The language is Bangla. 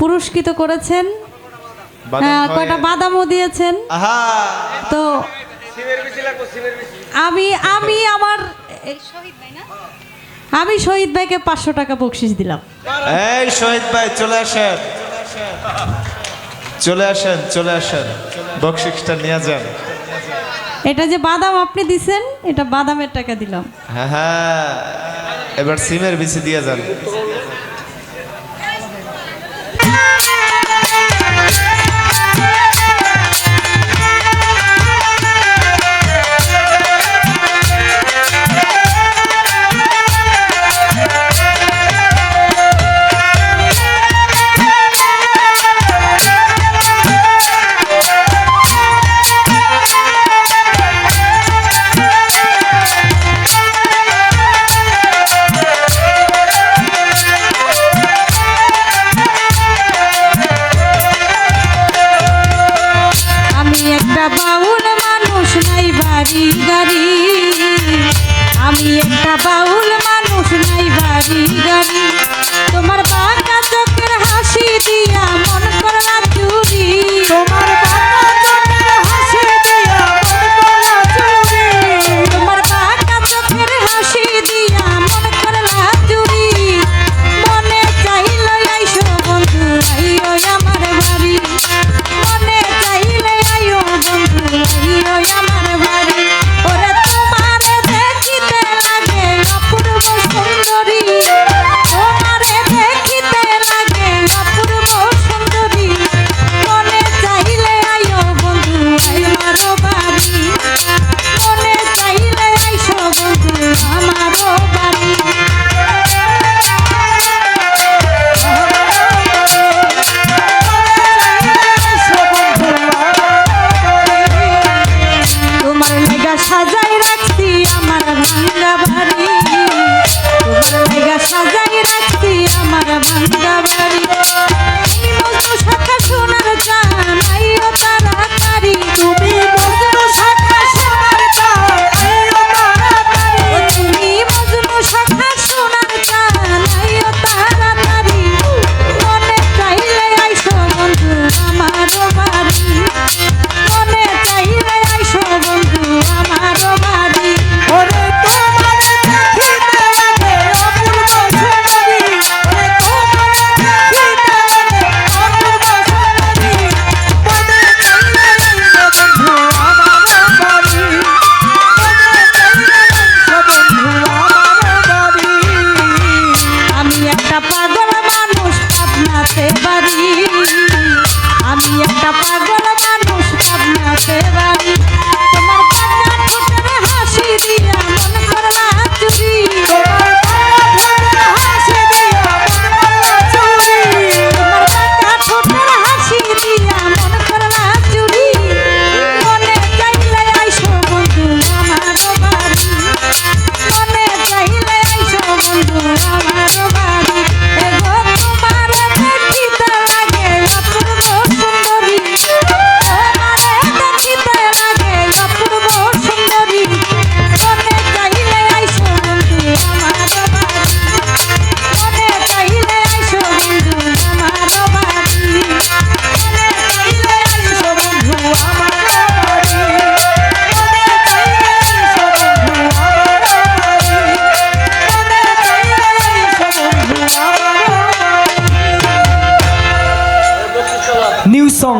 পুরস্কৃত করেছেন, কয়টা বাদামও দিয়েছেন। তো আমি শহীদ ভাইকে 500 টাকা বকশিশ দিলাম। এই শহীদ ভাই চলে আসেন, চলে আসেন, চলে আসেন, বকশিশটা নিয়ে যান। এটা যে বাদাম আপনি দিছেন, এটা বাদামের টাকা দিলাম। হ্যাঁ, এবার সিমের বিচি দিয়ে যান। বাউল মানুষ নাই বাড়ি গাড়ি, আমি একটা বাউল মানুষ নাই বাড়ি গাড়ি, তোমার বাঁকা চোখের হাসি দিয়া মন করলা চুরি, তোমার বাঁকা চোখের হাসি দিয়া মন করলা চুরি, তোমার বাঁকা চোখের হাসি দিয়া মন করলা চুরি, মনে চাইলে আইসো বন্ধু আইও আমার বাড়ি, মনে চাইলে আইও বন্ধু আইও আমার বাড়ি, ওরে তোমারে দেখিতে লাগে অপূর্ব সুন্দরী, তোমারে দেখিতে লাগে অপূর্ব সুন্দরী, মনে চাইলে আইও বন্ধু আমারও বাড়ি, মনে চাইলে আইসো বন্ধু আমারও বাড়ি। তোমার লাগা সাজাই রাখছি আমার ভাঙ্গা বাড়ি, তোমার লাগা সাজাই রাখছি আমার ভাঙ্গা বাড়ি, তুমি মজনু শাখা সোনার চান আইও তাড়াতাড়ি, তুমি মজনু শাখা সোনার চান আইও তাড়াতাড়ি, তুমি মজনু শাখা সোনার চান আইও তাড়াতাড়ি, মনে চাইলে আইসো বন্ধু আমারও বাড়ি, মনে চাইলে আইসো বন্ধু আমারও বাড়ি, ওরে তোমার দেখিতে লাগে অপূর্ব সুন্দরী, ওরে তোমার দেখিতে লাগে অপূর্ব সুন্দরী, মনে চাইলে আইসো বন্ধু আমারও বাড়ি, মনে চাইলে আইসো বন্ধু আমারও বাড়ি। আমি একটা পাগল মানুষ পাবনাতে বাড়ি, আমি একটা পাগল মানুষ পাবনাতে বাড়ি, তোমার পাগলা ঠোঁটের হাসি দিয়া মন করলা চুরি, তোমার পাগলা ঠোঁটের হাসি দিয়া মন করলা চুরি, তোমার পাগলা ঠোঁটের হাসি দিয়া মন করলা চুরি, মনে চাইলে আইসো বন্ধু আমারও বাড়ি, মনে চাইলে আইসো বন্ধু আমারও বাড়ি, এগো তোমার দেখিতে লাগে অপূর্ব সুন্দরী, তোমারে দেখিতে লাগে অপূর্ব সুন্দরী, মনে চাইলে আইসো বন্ধু আমারও বাড়ি, মনে চাইলে আইসো বন্ধু আমারও বাড়ি, মনে চাইলে আইসো বন্ধু আমারও বাড়ি, মনে চাইলে আইসো বন্ধু আমারও বাড়ি, মনে চাইলে আইসো বন্ধু আমারও বাড়ি। New song